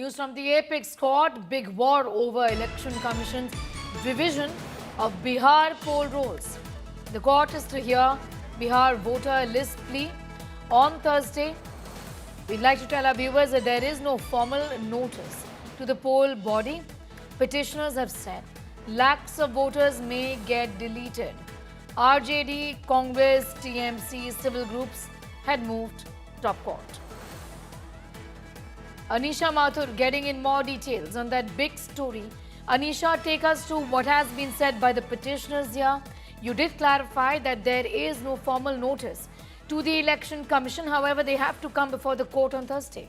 News from the apex court, big war over Election Commission's revision of Bihar poll rolls. The court is to hear Bihar voter list plea on Thursday. We'd like to tell our viewers that there is no formal notice to the poll body. Petitioners have said lakhs of voters may get deleted. RJD, Congress, TMC, civil groups had moved top court. Anisha Mathur getting in more details on that big story. Anisha, take us to what has been said by the petitioners here. You did clarify that there is no formal notice to the Election Commission. However, they have to come before the court on Thursday.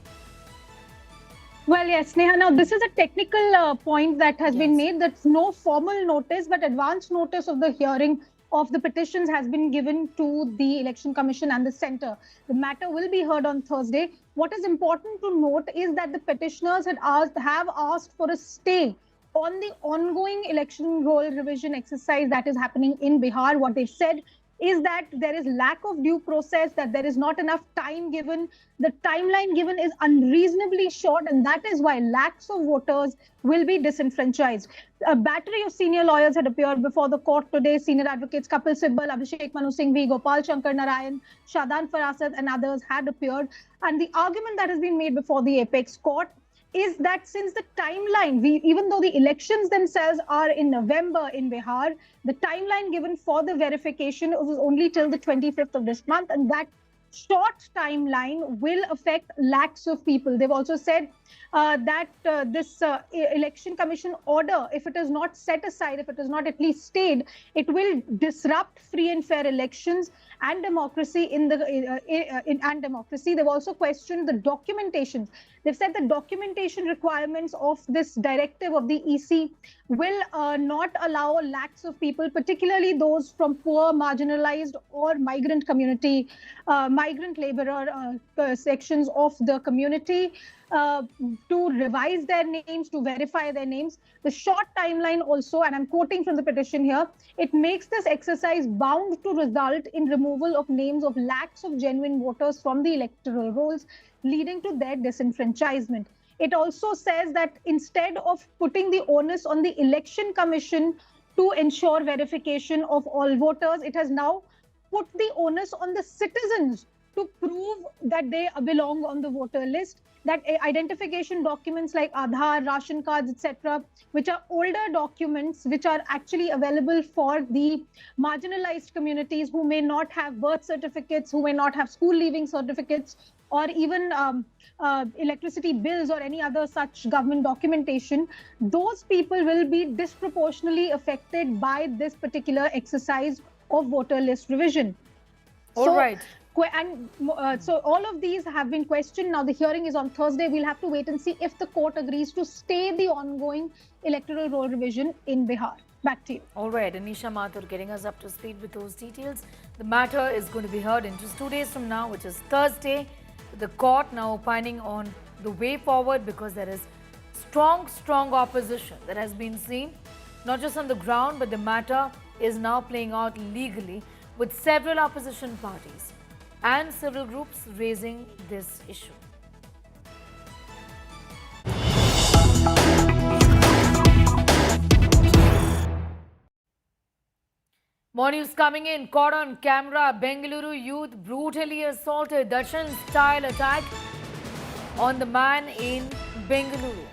Well, yes, Neha. Now, this is a technical point that has been made. That's no formal notice, but advance notice of the hearing of the petitions has been given to the Election Commission and the Centre. The matter will be heard on Thursday. What is important to note is that the petitioners have asked for a stay on the ongoing election roll revision exercise that is happening in Bihar. What they've said is that there is lack of due process, that there is not enough time given. The timeline given is unreasonably short, and that is why lakhs of voters will be disenfranchised. A battery of senior lawyers had appeared before the court today. Senior advocates Kapil Sibal, Abhishek Manu Singhvi, Gopal Shankar Narayan, Shadan Farasat and others had appeared. And the argument that has been made before the apex court is that since the timeline, even though the elections themselves are in November in Bihar, the timeline given for the verification was only till the 25th of this month, and that short timeline will affect lakhs of people. They've also said that this Election Commission order, if it is not set aside, if it is not at least stayed, it will disrupt free and fair elections and democracy in democracy. They've also questioned the documentation. They've said the documentation requirements of this directive of the EC will not allow lakhs of people, particularly those from poor, marginalized or migrant community, migrant laborer sections of the community, to revise their names, to verify their names. The short timeline also, and I'm quoting from the petition here, it makes this exercise bound to result in removal of names of lakhs of genuine voters from the electoral rolls, leading to their disenfranchisement. It also says that instead of putting the onus on the Election Commission to ensure verification of all voters, it has now put the onus on the citizens to prove that they belong on the voter list, that identification documents like Aadhaar, ration cards, etc., which are older documents, which are actually available for the marginalized communities who may not have birth certificates, who may not have school leaving certificates, or even electricity bills or any other such government documentation, those people will be disproportionately affected by this particular exercise of voter list revision. All right. And so all of these have been questioned. Now the hearing is on Thursday. We'll have to wait and see if the court agrees to stay the ongoing electoral roll revision in Bihar. Back to you. All right, Anisha Mathur getting us up to speed with those details. The matter is going to be heard in just 2 days from now, which is Thursday. The court now opining on the way forward, because there is strong opposition that has been seen, not just on the ground, but the matter is now playing out legally with several opposition parties and civil groups raising this issue. More news coming in. Caught on camera, Bengaluru youth brutally assaulted. Darshan-style attack on the man in Bengaluru.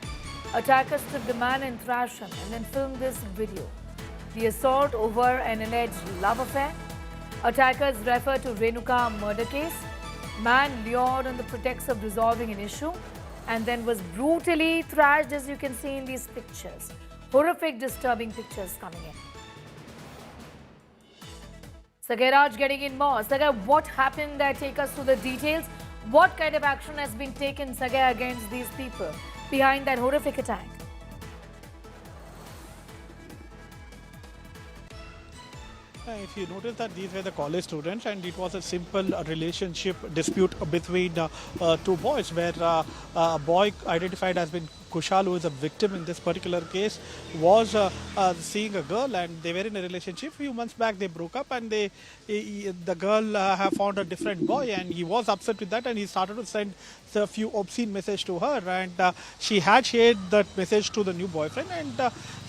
Attackers stripped the man and thrashed him and then filmed this video. The assault over an alleged love affair. Attackers refer to Renuka murder case. Man lured on the pretext of resolving an issue and then was brutally thrashed, as you can see in these pictures. Horrific, disturbing pictures coming in. Sagai Raj getting in more. Sagai, what happened there? Take us through the details. What kind of action has been taken, Sagai, against these people behind that horrific attack? If you notice that these were the college students, and it was a simple relationship dispute between two boys, where a boy identified as being Kushal, who is a victim in this particular case, was seeing a girl, and they were in a relationship. A few months back, they broke up, and the girl have found a different boy, and he was upset with that, and he started to send a few obscene messages to her, and she had shared that message to the new boyfriend, and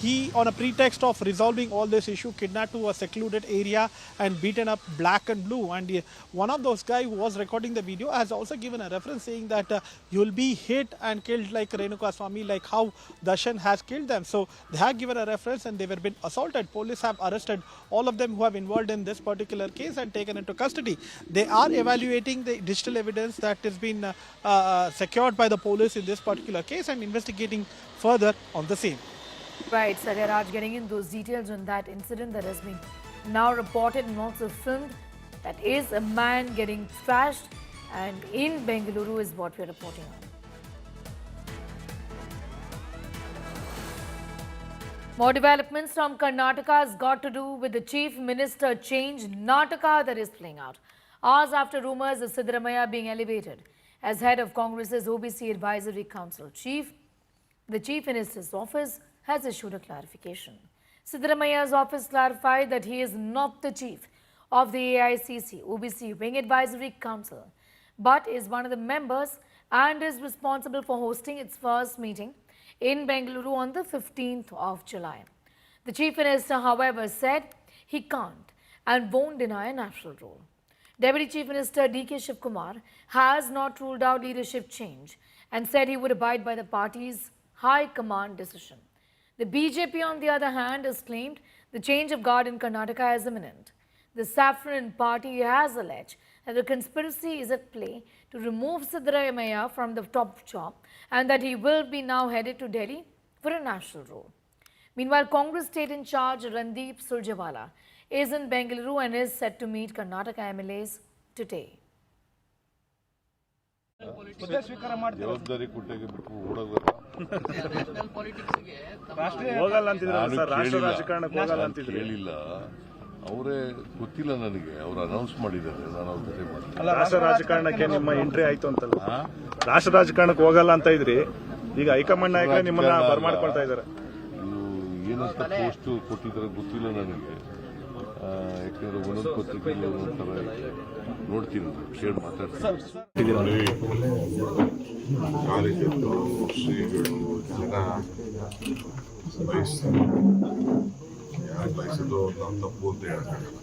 he, on a pretext of resolving all this issue, kidnapped to a secluded area and beaten up black and blue. And one of those guys who was recording the video has also given a reference saying that you will be hit and killed like Renuka Swami, like how Darshan has killed them. So they have given a reference, and they were been assaulted. Police have arrested all of them who have involved in this particular case and taken into custody. They are evaluating the digital evidence that has been secured by the police in this particular case and investigating further on the same. Right, Satyaraj, getting in those details on that incident that has been now reported and also filmed. That is a man getting thrashed, and in Bengaluru is what we're reporting on. More developments from Karnataka has got to do with the Chief Minister change Nataka that is playing out. Hours after rumours of Siddaramaiah being elevated as head of Congress's OBC Advisory Council chief, the Chief Minister's office has issued a clarification. Siddaramaiah's office clarified that he is not the chief of the AICC OBC Wing Advisory Council, but is one of the members and is responsible for hosting its first meeting in Bengaluru on the 15th of July. The Chief Minister, however, said he can't and won't deny a natural role. Deputy Chief Minister D.K. Shivkumar has not ruled out leadership change and said he would abide by the party's high command decision. The BJP, on the other hand, has claimed the change of guard in Karnataka is imminent. The Saffron party has alleged that the conspiracy is at play to remove Siddaramaiah from the top job and that he will be now headed to Delhi for a national role. Meanwhile, Congress state in charge Randeep Surjewala is in Bengaluru and is set to meet Karnataka MLAs today. ಜವಾಬ್ದಾರಿ ಕೊಟ್ಟಾಗೆ ಬಿಟ್ಟು ಓಡೋಗಲ್ಲ. ಕೇಳಿಲ್ಲ, ಅವರೇ ಗೊತ್ತಿಲ್ಲ ನನಗೆ. ಅವ್ರು announce ಮಾಡಿದ್ದಾರೆ, ನಾನು ಅವ್ರ ಜೊತೆ ಮಾಡ್ತೀನಿ. ರಾಷ್ಟ್ರ ರಾಜಕಾರಣಕ್ಕೆ ನಿಮ್ಮ ಎಂಟ್ರಿ ಆಯ್ತು ಅಂತಲ್ಲ, ರಾಷ್ಟ್ರ ರಾಜಕಾರಣಕ್ಕೆ ಹೋಗಲ್ಲ ಅಂತ ಇದ್ರಿ, ಈಗ ಹೈಕಮಾಂಡ್ ನಾಯಕರೇ ನಿಮ್ಮನ್ನ ಬರ್ಮಾಡ್ಕೊಳ್ತಾ ಇದ್ದಾರೆ. ಇದು ಏನಂತ ಪೋಸ್ಟ್ ಕೊಟ್ಟಿದ್ದಾರೆ ಗೊತ್ತಿಲ್ಲ ನನಗೆ. ಯಾಕಂದ್ರೆ ಒಂದೊಂದು ಪತ್ರಿಕೆಯಲ್ಲಿ ಒಂದೊಂದು ಥರ ನೋಡ್ತೀನಿ, ಕೇಳಿ ಮಾತಾಡ್ತೀನಿ. ಕಾರ್ಯಕರ್ತರು, ಶ್ರೀಗಳು, ಜನ ಬಯಸ್ತಾರೆ. ಯಾರು ಬಯಸಿದ್ರು ನಾವು ತಪ್ಪು ಅಂತ ಹೇಳಕ್ಕಾಗಲ್ಲ.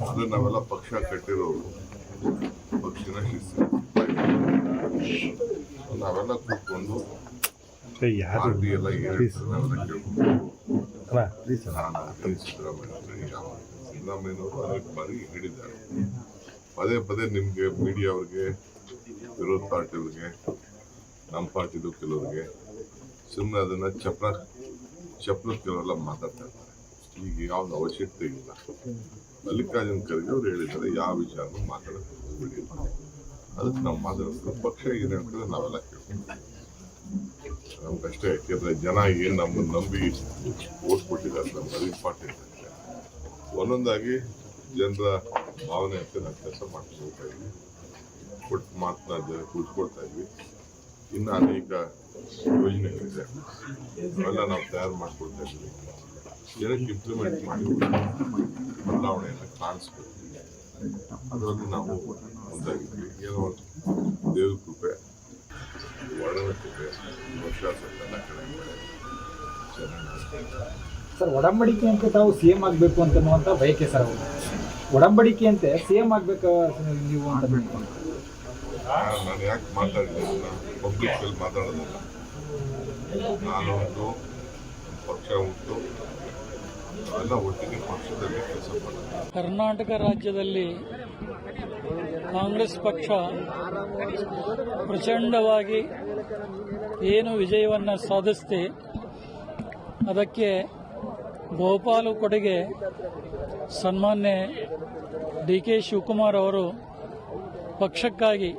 ಆದರೆ ನಾವೆಲ್ಲ ಪಕ್ಷ ಕಟ್ಟಿರೋರು, ಪಕ್ಷನ ಶಿಸ್ತು ನಾವೆಲ್ಲ ಕೂತ್ಕೊಂಡು ಪಾರ್ಟಿ ಎಲ್ಲ ಹೇಳ್ತಾರೆ, ನಾವೆಲ್ಲ ಕೇಳ್ಕೊಂಡು ಸಿದ್ದರಾಮಯ್ಯನವರು ಅನೇಕ ಬಾರಿ ಹೇಳಿದ್ದಾರೆ. ಪದೇ ಪದೇ ನಿಮಗೆ ಮೀಡಿಯಾ ಅವ್ರಿಗೆ, ವಿರೋಧ ಪಾರ್ಟಿಯವ್ರಿಗೆ, ನಮ್ಮ ಪಾರ್ಟಿದು ಕೆಲವರಿಗೆ ಸುಮ್ಮನೆ ಅದನ್ನ ಚಪ್ಪಲ ಕೆಲವೆಲ್ಲ ಮಾತಾಡ್ತಾ ಇರ್ತಾರೆ. ಈಗ ಯಾವ್ದು ಅವಶ್ಯಕತೆ ಇಲ್ಲ. ಮಲ್ಲಿಕಾರ್ಜುನ್ ಖರ್ಗೆ ಅವ್ರು ಹೇಳಿದ್ದಾರೆ, ಯಾವ ವಿಚಾರನೂ ಮಾತಾಡೋಕೆ ಹೋಗ್ಬಿಡಿ, ಅದಕ್ಕೆ ನಾವು ಮಾತಾಡೋದು. ಪಕ್ಷ ಏನು ಹೇಳ್ತಾರೆ ನಾವೆಲ್ಲ ಕೇಳ್ತೀವಿ. ನಮ್ಗಷ್ಟೇ, ಯಾಕೆಂದ್ರೆ ಜನ ಏನು ನಮ್ಮನ್ನು ನಂಬಿ ಓಟ್ ಕೊಟ್ಟಿದ್ದಾರೆ, ನಮ್ಗೆ ಅದು ಇಂಪಾರ್ಟೆಂಟ್. ಒಂದೊಂದಾಗಿ ಜನರ ಭಾವನೆ ಅಂತ ನಾವು ಕೆಲಸ ಮಾಡ್ಕೊಂಡು ಹೋಗ್ತಾ ಇದ್ವಿ, ಕೊಟ್ಟು ಮಾತನಾಡಿದ್ರೆ ಕೂತ್ಕೊಳ್ತಾ ಇದ್ವಿ. ಇನ್ನು ಅನೇಕ ಯೋಜನೆಗಳಿದೆ, ಅವೆಲ್ಲ ನಾವು ತಯಾರು ಮಾಡ್ಕೊಳ್ತಾ ಇದ್ವಿ. ಜನಕ್ಕೆ ಇಂಪ್ಲಿಮೆಂಟ್ ಮಾಡಿ ಬದಲಾವಣೆಯನ್ನು ಕಾಣಿಸ್ಕೊಳ್ತೀವಿ. ಅದರಲ್ಲಿ ನಾವು ಮುಂದಾಗಿದ್ವಿ. ಏನೋ ದೇವ್ರ ಕೃಪೆ, ಒಡನ ಕೃಪೆ, ವಿಶ್ವಾಸ ಎಲ್ಲ ಕಡೆ ಸರ್, ಒಡಂಬಡಿಕೆ ಅಂತ ತಾವು ಸಿಎಂ ಆಗಬೇಕು ಅಂತನ್ನುವಂಥ ಬಯಕೆ ಸರ್. ಒಡಂಬಡಿಕೆ ಅಂತೆ ಸಿಎಂ ಆಗಬೇಕು ನೀವು ಅಂತ. ನಾನು ಯಾಕೆ ಮಾತಾಡಿದ್ದೀನಿ, ನಾನು ಪಬ್ಲಿಕಲ್ಲಿ ಮಾತಾಡೋದಿಲ್ಲ. ನಾನು ಉಂಟು, ಪಕ್ಷ ಉಂಟು, ಎಲ್ಲ ಒಟ್ಟಿಗೆ ಪಕ್ಷದಲ್ಲಿ ಕೆಲಸ ಮಾಡೋದು. ಕರ್ನಾಟಕ ರಾಜ್ಯದಲ್ಲಿ ಕಾಂಗ್ರೆಸ್ ಪಕ್ಷ ಪ್ರಚಂಡವಾಗಿ ಏನು ವಿಜಯವನ್ನು ಸಾಧಿಸಿದೆ, ಅದಕ್ಕೆ ಬಹುಪಾಲು ಕೊಡುಗೆ ಸನ್ಮಾನ್ಯ ಡಿ.ಕೆ. ಶಿವಕುಮಾರ್ ಅವರು ಪಕ್ಷಕ್ಕಾಗಿ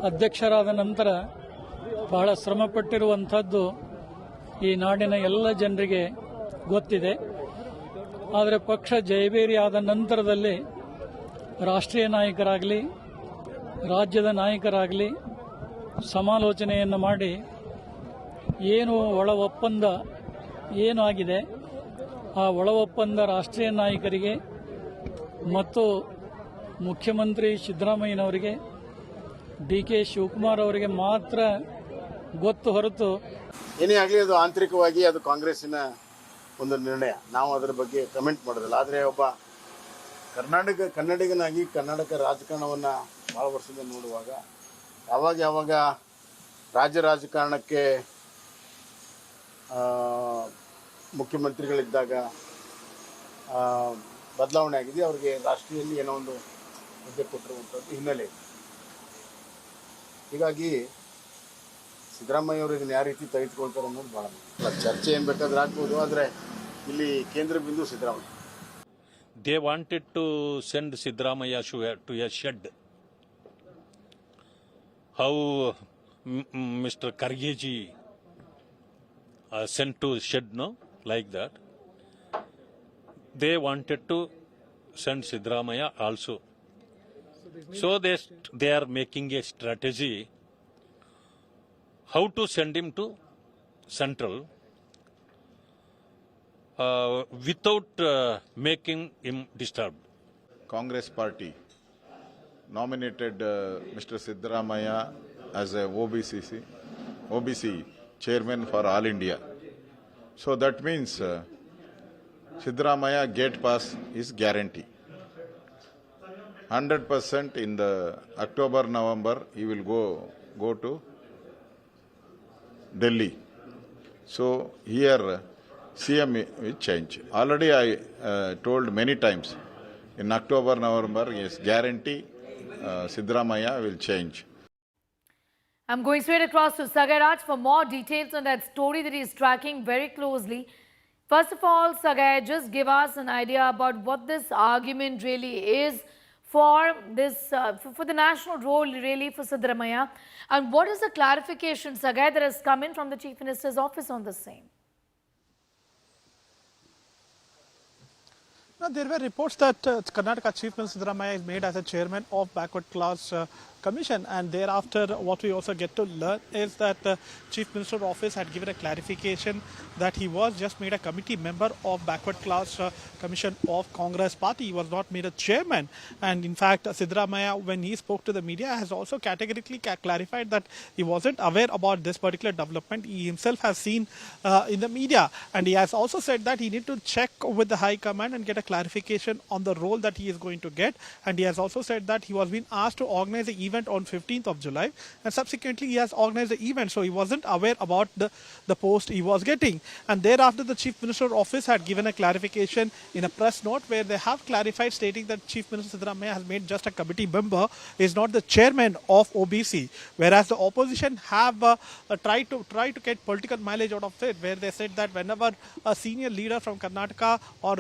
ಅಧ್ಯಕ್ಷರಾದ ನಂತರ ಬಹಳ ಶ್ರಮಪಟ್ಟಿರುವಂಥದ್ದು ಈ ನಾಡಿನ ಎಲ್ಲ ಜನರಿಗೆ ಗೊತ್ತಿದೆ. ಆದರೆ ಪಕ್ಷ ಜಯಬೇರಿಯಾದ ನಂತರದಲ್ಲಿ ರಾಷ್ಟ್ರೀಯ ನಾಯಕರಾಗಲಿ, ರಾಜ್ಯದ ನಾಯಕರಾಗಲಿ ಸಮಾಲೋಚನೆಯನ್ನು ಮಾಡಿ ಏನು ಒಳ ಒಪ್ಪಂದ ಏನು ಆಗಿದೆ ಆ ಒಳ ಒಪ್ಪಂದ ರಾಷ್ಟ್ರೀಯ ನಾಯಕರಿಗೆ ಮತ್ತು ಮುಖ್ಯಮಂತ್ರಿ ಸಿದ್ದರಾಮಯ್ಯನವರಿಗೆ ಡಿ ಕೆ ಶಿವಕುಮಾರ್ ಅವರಿಗೆ ಮಾತ್ರ ಗೊತ್ತು ಹೊರತು ಏನೇ ಆಗಲಿ ಅದು ಆಂತರಿಕವಾಗಿ ಅದು ಕಾಂಗ್ರೆಸ್ಸಿನ ಒಂದು ನಿರ್ಣಯ. ನಾವು ಅದರ ಬಗ್ಗೆ ಕಮೆಂಟ್ ಮಾಡೋದಿಲ್ಲ. ಆದರೆ ಒಬ್ಬ ಕನ್ನಡಿಗನಾಗಿ ಕರ್ನಾಟಕ ರಾಜಕಾರಣವನ್ನು ಭಾಳ ವರ್ಷದಿಂದ ನೋಡುವಾಗ ಯಾವಾಗ ರಾಜ್ಯ ರಾಜಕಾರಣಕ್ಕೆ ಮುಖ್ಯಮಂತ್ರಿಗಳಿದ್ದಾಗ ಬದಲಾವಣೆ ಆಗಿದೆ. ಅವರಿಗೆ ರಾಷ್ಟ್ರೀಯಲ್ಲಿ ಏನೋ ಒಂದು ಹುದ್ದೆ ಕೊಟ್ಟಿರುವಂಥದ್ದು ಹಿನ್ನೆಲೆ. ಹೀಗಾಗಿ ಸಿದ್ದರಾಮಯ್ಯ ಅವರು ಇದನ್ನು ಯಾವ ರೀತಿ ತೆಗೆದುಕೊಳ್ತಾರೆ ಅನ್ನೋದು ಭಾಳ ಮುಖ್ಯ. ಚರ್ಚೆ ಏನು ಬೇಕಾದ್ರೆ ಆಗ್ಬೋದು, ಆದರೆ ಇಲ್ಲಿ ಕೇಂದ್ರ ಬಿಂದು Siddaramaiah. They wanted to send Siddaramaiah to a shed. How Mr. Kargeji sent to shed, no? Like that. They wanted to send Siddaramaiah also. So they are making a strategy how to send him to central without making him disturbed. Congress party nominated Mr. Siddaramaiah as a OBC chairman for All India. So that means Siddaramaiah gate pass is guarantee. 100% in the October, November, he will go to Delhi. So here CM will change. Already I told many times, in October, November, yes, guarantee Siddaramaiah will change. I'm going straight across to Sagaraj for more details on that story that he is tracking very closely. First of all, Sagar, just give us an idea about what this argument really is for this for the national role really for Siddaramaiah, and what is the clarification, Sagar, that has come in from the Chief Minister's office on the same? Now, there were reports that Karnataka Chief Minister Siddaramaiah is made as a chairman of Backward Class Commission, and thereafter what we also get to learn is that the Chief Minister's office had given a clarification that he was just made a committee member of Backward Class Commission of Congress Party. He was not made a chairman, and in fact Siddaramaiah, when he spoke to the media, has also categorically clarified that he wasn't aware about this particular development. He himself has seen in the media, and he has also said that he need to check with the High Command and get a clarification on the role that he is going to get. And he has also said that he was being asked to organize the event on 15th of July, and subsequently he has organized the event, so he wasn't aware about the post he was getting. And thereafter the Chief Minister's office had given a clarification in a press note where they have clarified, stating that Chief Minister Siddaramaiah has made just a committee member, is not the chairman of OBC, whereas the opposition have tried to get political mileage out of it, where they said that whenever a senior leader from Karnataka or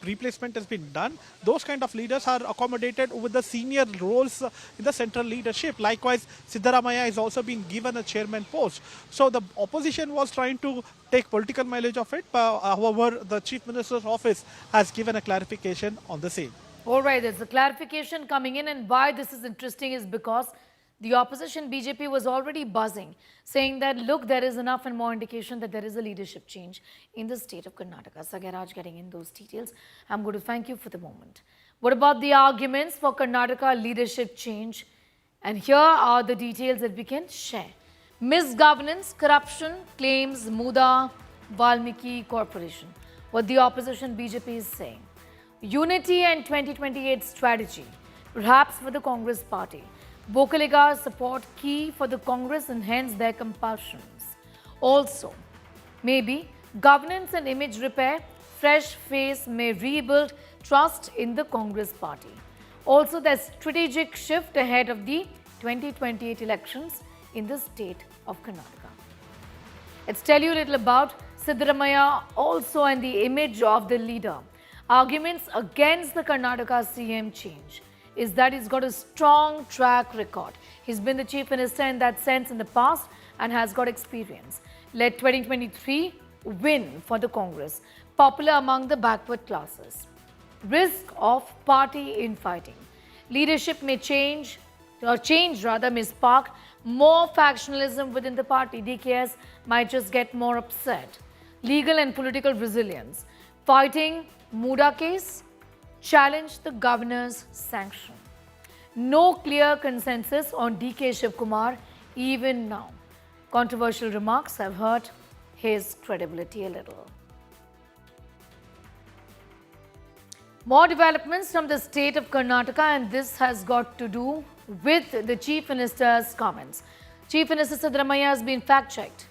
replacement has been done, those kind of leaders are accommodated with the senior roles in the central leadership. Likewise, Siddaramaiah is also being given a chairman post. So the opposition was trying to take political mileage of it. However, the Chief Minister's office has given a clarification on the same. All right, there's a clarification coming in, and why this is interesting is because the opposition BJP was already buzzing, saying that, look, there is enough and more indication that there is a leadership change in the state of Karnataka. Sagaraj getting in those details. I'm going to thank you for the moment. What about the arguments for Karnataka leadership change? And here are the details that we can share. Misgovernance, corruption, claims Muda Valmiki Corporation. What the opposition BJP is saying. Unity and 2028 strategy, perhaps for the Congress party. Vocaliga support key for the Congress and hence their compulsions. Also, maybe governance and image repair, fresh face may rebuild trust in the Congress party. Also, the strategic shift ahead of the 2028 elections in the state of Karnataka. Let's tell you a little about Siddaramaiah also and the image of the leader. Arguments against the Karnataka CM change is that he's got a strong track record. He's been the chief minister in that sense in the past and has got experience. Led 2023 win for the Congress, popular among the backward classes. Risk of party infighting. Leadership may change may spark More factionalism within the party. DKS might just get more upset. Legal and political resilience. Fighting Muda case. Challenge the governor's sanction. No clear consensus on DK Shivkumar even now. Controversial remarks have hurt his credibility a little. More developments from the state of Karnataka, and this has got to do with the Chief Minister's comments. Chief Minister Siddaramaiah has been fact-checked.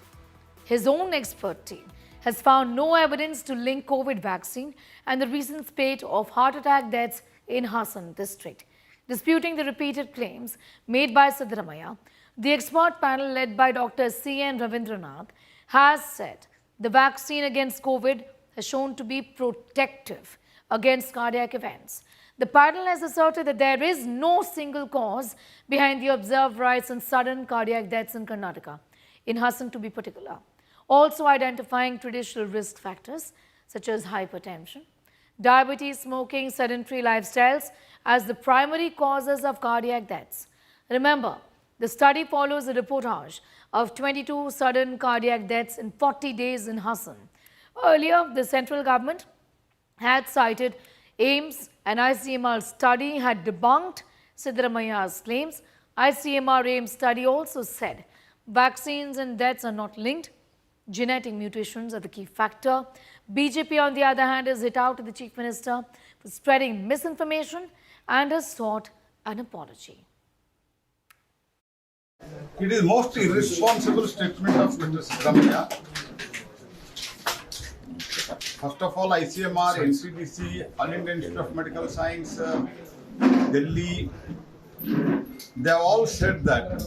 His own expert team has found no evidence to link COVID vaccine and the recent spate of heart attack deaths in Hassan district. Disputing the repeated claims made by Siddaramaiah, the expert panel led by Dr. C.N. Ravindranath has said the vaccine against COVID has shown to be protective against cardiac events. The panel has asserted that there is no single cause behind the observed rise in sudden cardiac deaths in Karnataka, in Hassan to be particular. Also identifying traditional risk factors such as hypertension, diabetes, smoking, sedentary lifestyles as the primary causes of cardiac deaths. Remember, the study follows a reportage of 22 sudden cardiac deaths in 40 days in Hassan. Earlier, the central government had cited AIMS and ICMR study had debunked Siddaramaiah's claims. ICMR AIMS study also said vaccines and deaths are not linked. Genetic mutations are the key factor. BJP, on the other hand, has hit out to the Chief Minister for spreading misinformation and has sought an apology. It is most irresponsible statement of Mr. Siddaramaiah. First of all, ICMR, NCDC, All India Institute of Medical Science, Delhi, they have all said that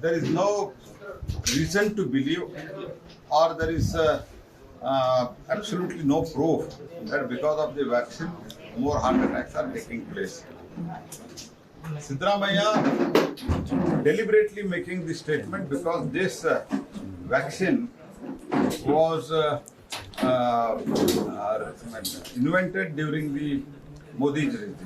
there is no reason to believe or there is absolutely no proof that because of the vaccine, more heart attacks are taking place. Siddaramaiah deliberately making this statement because this vaccine was invented during the Modi's regime.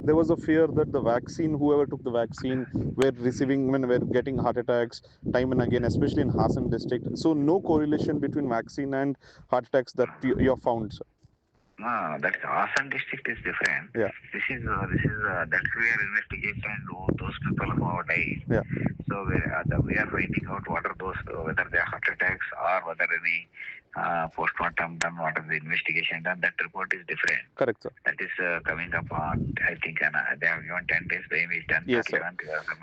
There was a fear that the vaccine, whoever took the vaccine, were getting heart attacks time and again, especially in Hassan district. So no correlation between vaccine and heart attacks that you have found, sir. No, that Hassan district is different. Yeah. This is that we are investigating those people who have died. Yeah. So we are finding out what are those, whether they are heart attacks or whether any post-mortem done, what is the investigation done. That report is different. Correct, sir. That is coming up on, I think, they have given 10 days. The aim is done. Yes, sir.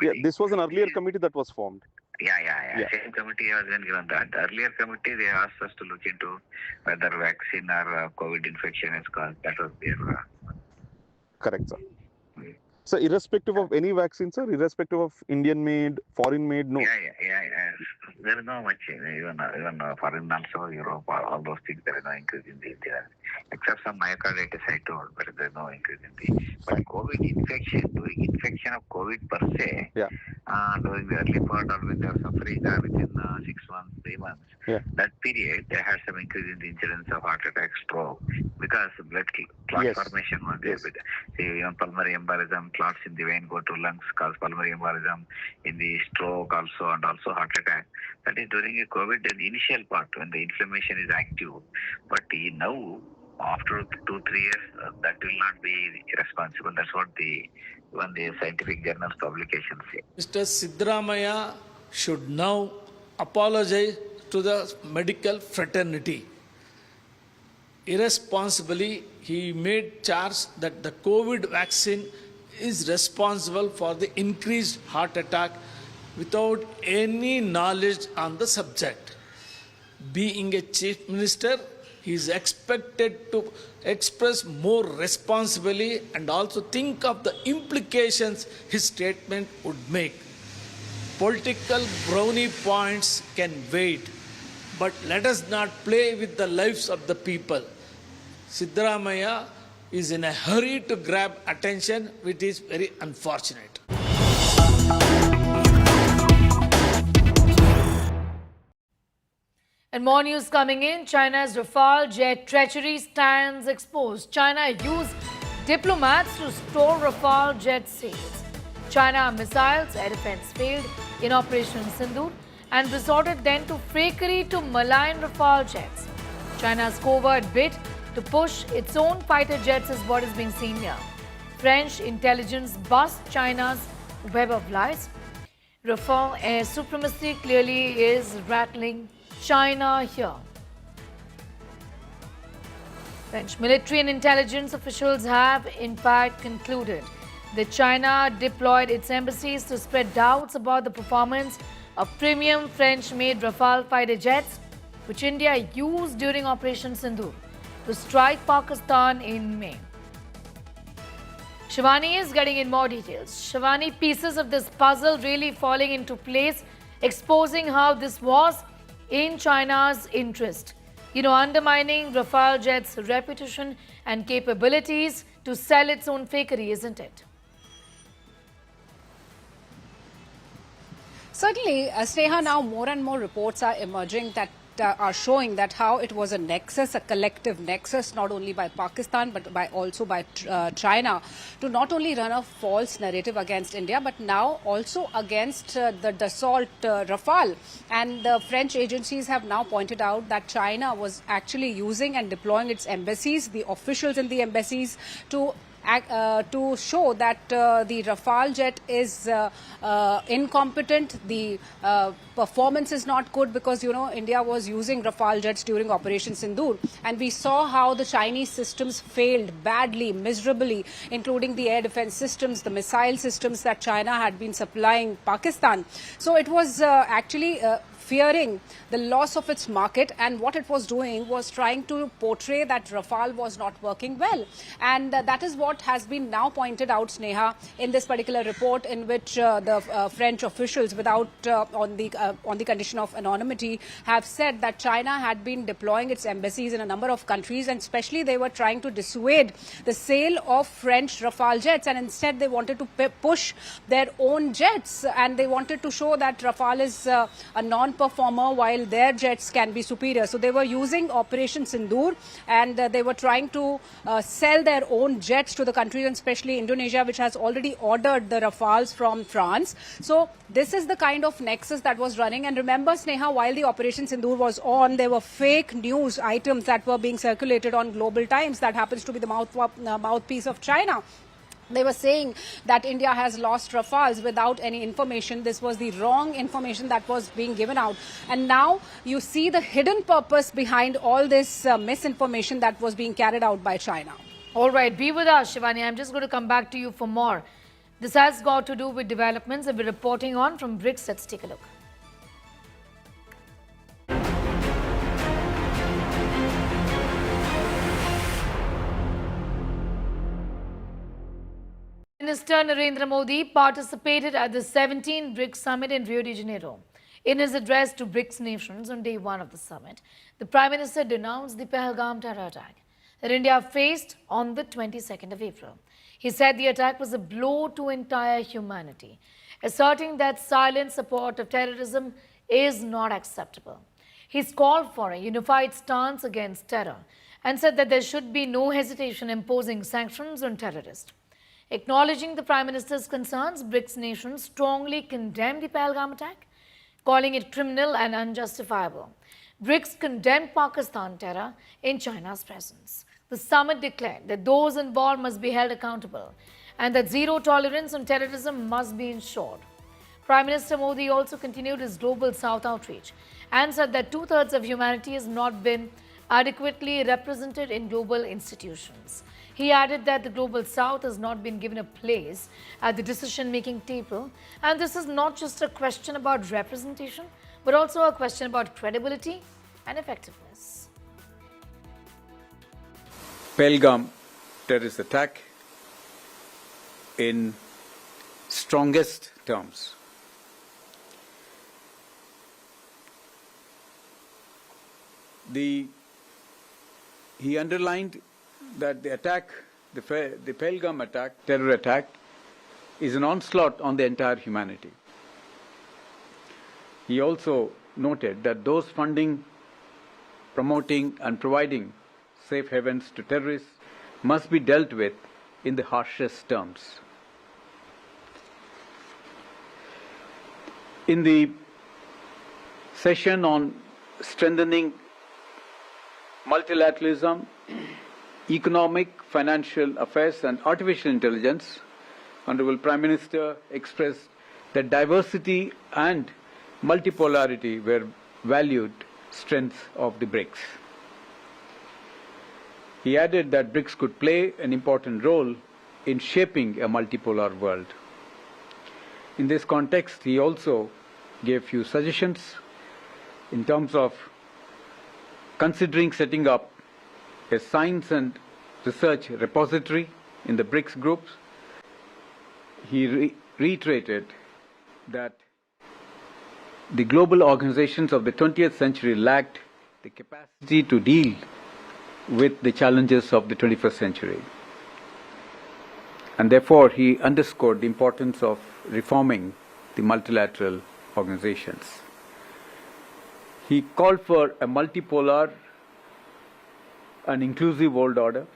Yeah, this was an earlier committee that was formed. Yeah. Same committee has been given that. The earlier committee, they asked us to look into whether vaccine or COVID infection is caused. That was their. Correct, sir. So, irrespective of any vaccine, sir, irrespective of Indian-made, foreign-made, no. Yeah. There is no much, even foreign also, Europe, all those things, there is no increase in the except some myocarditis I told, but there is no increase in the. But COVID infection, during infection of COVID per se, during the early part or when they are suffering within 6 months, 3 months, that period, they had some increase in the incidence of heart attack, stroke, because blood clot formation was there. Even pulmonary embolism, clots in the vein go to lungs, cause pulmonary embolism, in the stroke also, and also heart attack. That is during a COVID, the initial part when the inflammation is active. But now, after 2-3 years, that will not be responsible. That's what even the scientific journals publications say. Mr. Siddaramaiah should now apologize to the medical fraternity. Irresponsibly, he made charge that the COVID vaccine is responsible for the increased heart attack without any knowledge on the subject. Being a chief minister, he is expected to express more responsibly and also think of the implications his statement would make. Political brownie points can wait, but let us not play with the lives of the people. Siddaramaiah is in a hurry to grab attention, which is very unfortunate. And more news coming in. China's Rafale jet treachery stands exposed. China used diplomats to store Rafale jet sales. China missiles, air defense failed in Operation Sindoor and resorted then to fakery to malign Rafale jets. China's covert bid to push its own fighter jets is what is being seen here. French intelligence busts China's web of lies. Rafale air supremacy clearly is rattling China here. French military and intelligence officials have in fact concluded that China deployed its embassies to spread doubts about the performance of premium French-made Rafale fighter jets, which India used during Operation Sindoor to strike Pakistan in May. Shivani is getting in more details. Shivani, pieces of this puzzle really falling into place, exposing how this was in China's interest. Undermining Rafale jets' reputation and capabilities to sell its own fakery, isn't it? Certainly, Sneha, now more and more reports are emerging that are showing that how it was a nexus, a collective nexus, not only by Pakistan but also by China, to not only run a false narrative against India but now also against the Dassault Rafale. And the French agencies have now pointed out that China was actually using and deploying its embassies, the officials in the embassies, to show that the Rafale jet is incompetent, the performance is not good because, India was using Rafale jets during Operation Sindoor. And we saw how the Chinese systems failed badly, miserably, including the air defense systems, the missile systems that China had been supplying Pakistan. So it was actually fearing the loss of its market, and what it was doing was trying to portray that Rafale was not working well. And that is what has been now pointed out, Sneha, in this particular report, in which the French officials, without on the condition of anonymity, have said that China had been deploying its embassies in a number of countries, and especially they were trying to dissuade the sale of French Rafale jets, and instead they wanted to push their own jets, and they wanted to show that Rafale is a non-performer while their jets can be superior. So they were using Operation Sindoor, and they were trying to sell their own jets to the countries, and especially Indonesia, which has already ordered the Rafales from France. So this is the kind of nexus that was running. And remember, Sneha, while the Operation Sindoor was on, there were fake news items that were being circulated on Global Times that happens to be the mouthpiece of China. They were saying that India has lost Rafales without any information. This was the wrong information that was being given out. And now you see the hidden purpose behind all this misinformation that was being carried out by China. All right, be with us, Shivani. I'm just going to come back to you for more. This has got to do with developments that we're reporting on from BRICS. Let's take a look. Minister Narendra Modi participated at the 17th BRICS Summit in Rio de Janeiro. In his address to BRICS nations on day one of the summit, the Prime Minister denounced the Pahalgam terror attack that India faced on the 22nd of April. He said the attack was a blow to entire humanity, asserting that silent support of terrorism is not acceptable. He's called for a unified stance against terror and said that there should be no hesitation imposing sanctions on terrorists. Acknowledging the Prime Minister's concerns, BRICS nations strongly condemned the Pahalgam attack, calling it criminal and unjustifiable. BRICS condemned Pakistan terror in China's presence. The summit declared that those involved must be held accountable and that zero tolerance on terrorism must be ensured. Prime Minister Modi also continued his Global South outreach and said that two-thirds of humanity has not been adequately represented in global institutions. He added that the Global South has not been given a place at the decision-making table, and this is not just a question about representation, but also a question about credibility and effectiveness. Pahalgam terrorist attack in strongest terms. He underlined that the attack, the Pahalgam attack, terror attack, is an onslaught on the entire humanity. He also noted that those funding, promoting and providing safe havens to terrorists must be dealt with in the harshest terms. In the session on strengthening multilateralism, economic, financial affairs and artificial intelligence, Honorable Prime Minister expressed that diversity and multipolarity were valued strengths of the BRICS. He added that BRICS could play an important role in shaping a multipolar world. In this context, he also gave few suggestions in terms of considering setting up a science and research repository in the BRICS groups. He reiterated that the global organizations of the 20th century lacked the capacity to deal with the challenges of the 21st century. And therefore, he underscored the importance of reforming the multilateral organizations. He called for a multipolar and inclusive world order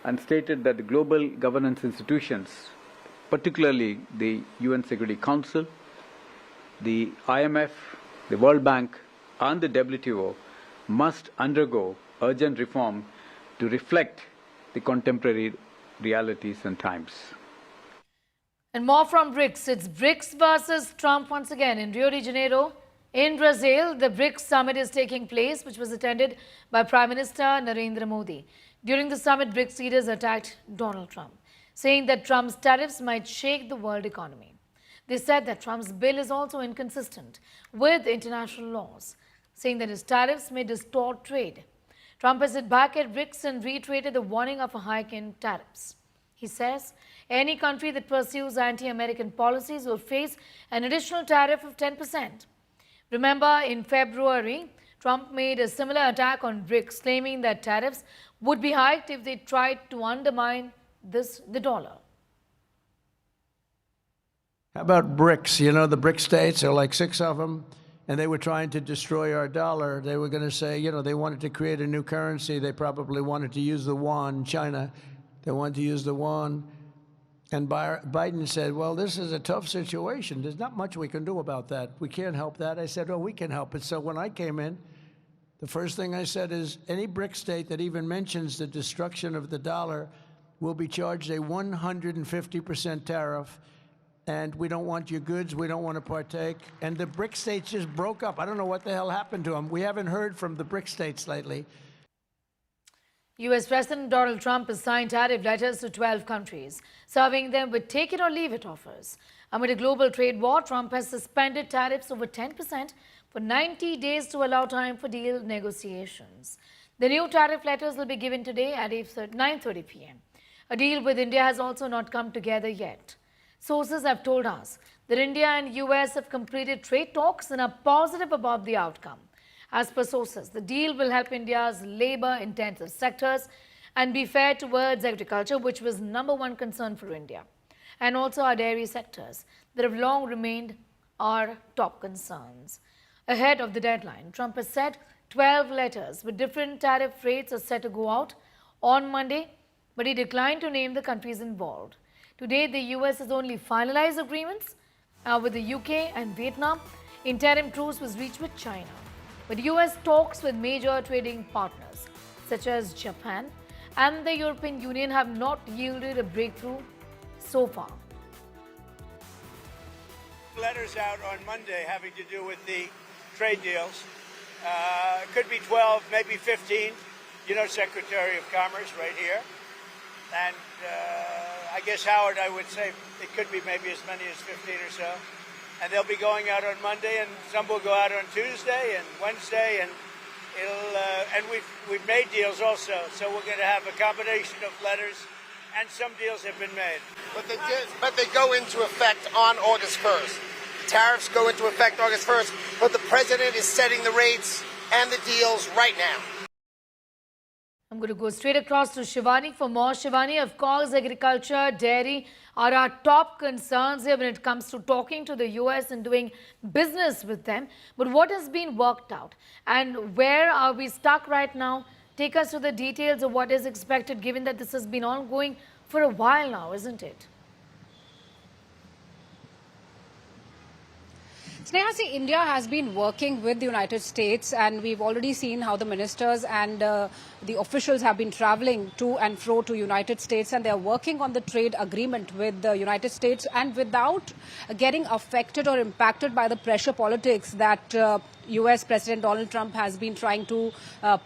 and stated that the global governance institutions, particularly the UN Security Council, the IMF, the World Bank, and the WTO, must undergo urgent reform to reflect the contemporary realities and times. And more from BRICS. It's BRICS versus Trump once again in Rio de Janeiro. In Brazil, the BRICS summit is taking place, which was attended by Prime Minister Narendra Modi. During the summit, BRICS leaders attacked Donald Trump, saying that Trump's tariffs might shake the world economy. They said that Trump's bill is also inconsistent with international laws, saying that his tariffs may distort trade. Trump has hit back at BRICS and reiterated the warning of a hike in tariffs. He says any country that pursues anti-American policies will face an additional tariff of 10%. Remember, in February, Trump made a similar attack on BRICS, claiming that tariffs would be hiked if they tried to undermine the dollar. How about BRICS? You know, the BRIC states, there are like 6 of them, and they were trying to destroy our dollar. They were going to say, you know, they wanted to create a new currency. They probably wanted to use the yuan. China, they wanted to use the yuan. And Biden said, well, this is a tough situation. There's not much we can do about that. We can't help that. I said, oh, we can help it. So when I came in, the first thing I said is any BRIC state that even mentions the destruction of the dollar will be charged a 150% tariff. And we don't want your goods. We don't want to partake. And the BRIC states just broke up. I don't know what the hell happened to them. We haven't heard from the BRIC states lately. U.S. President Donald Trump has signed tariff letters to 12 countries, serving them with take-it-or-leave-it offers. Amid a global trade war, Trump has suspended tariffs over 10% for 90 days to allow time for deal negotiations. The new tariff letters will be given today at 9:30 p.m. A deal with India has also not come together yet. Sources have told us that India and U.S. have completed trade talks and are positive about the outcome. As per sources, the deal will help India's labor-intensive sectors and be fair towards agriculture, which was #1 concern for India, and also our dairy sectors that have long remained our top concerns. Ahead of the deadline, Trump has said 12 letters with different tariff rates are set to go out on Monday, but he declined to name the countries involved. Today, the U.S. has only finalized agreements with the UK and Vietnam. Interim truce was reached with China. But U.S. talks with major trading partners such as Japan and the European Union have not yielded a breakthrough so far. Letters out on Monday having to do with the trade deals. It could be 12, maybe 15. You know, Secretary of Commerce right here. And I guess, Howard, I would say it could be maybe as many as 15 or so. And they'll be going out on Monday, and some will go out on Tuesday and Wednesday, and we've made deals also. So we're going to have a combination of letters, and some deals have been made. But they go into effect on August 1st. The tariffs go into effect August 1st, but the president is setting the rates and the deals right now. I'm going to go straight across to Shivani for more. Shivani, of course, agriculture, dairy are our top concerns here when it comes to talking to the U.S. and doing business with them. But what has been worked out and where are we stuck right now? Take us to the details of what is expected, given that this has been ongoing for a while now, isn't it? Sneha, see, India has been working with the United States, and we've already seen how the ministers and the officials have been traveling to and fro to United States, and they're working on the trade agreement with the United States, and without getting affected or impacted by the pressure politics that US President Donald Trump has been trying to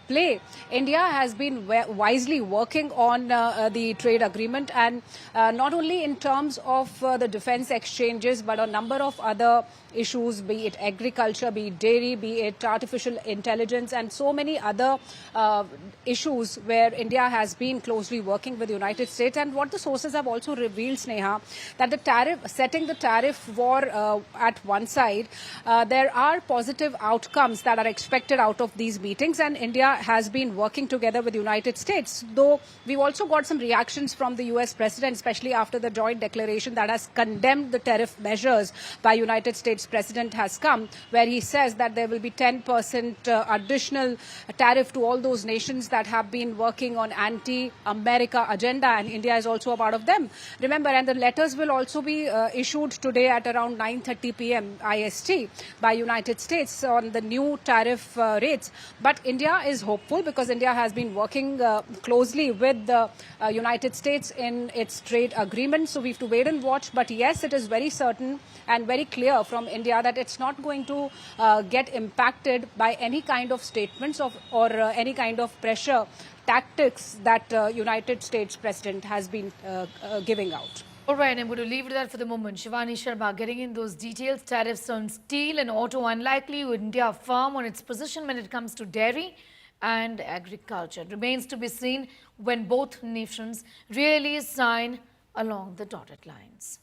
play. India has been wisely working on the trade agreement, and not only in terms of the defense exchanges, but a number of other issues, be it agriculture, be it dairy, be it artificial intelligence, and so many other issues where India has been closely working with the United States. And what the sources have also revealed, Sneha, that the tariff, setting the tariff war at one side, there are positive outcomes that are expected out of these meetings, and India has been working together with the United States. Though we've also got some reactions from the US President, especially after the joint declaration that has condemned the tariff measures by United States President has come, where he says that there will be 10% additional tariff to all those nations that have been working on anti-America agenda, and India is also a part of them. Remember, and the letters will also be issued today at around 9:30 p.m. IST by United States on the new tariff rates. But India is hopeful because India has been working closely with the United States in its trade agreement. So we have to wait and watch. But yes, it is very certain and very clear from India that it's not going to get impacted by any kind of statements or any kind of pressure tactics that United States President has been giving out. All right, I'm going to leave it there for the moment. Shivani Sharma getting in those details. Tariffs on steel and auto unlikely, with India firm on its position when it comes to dairy and agriculture. It remains to be seen when both nations really sign along the dotted lines.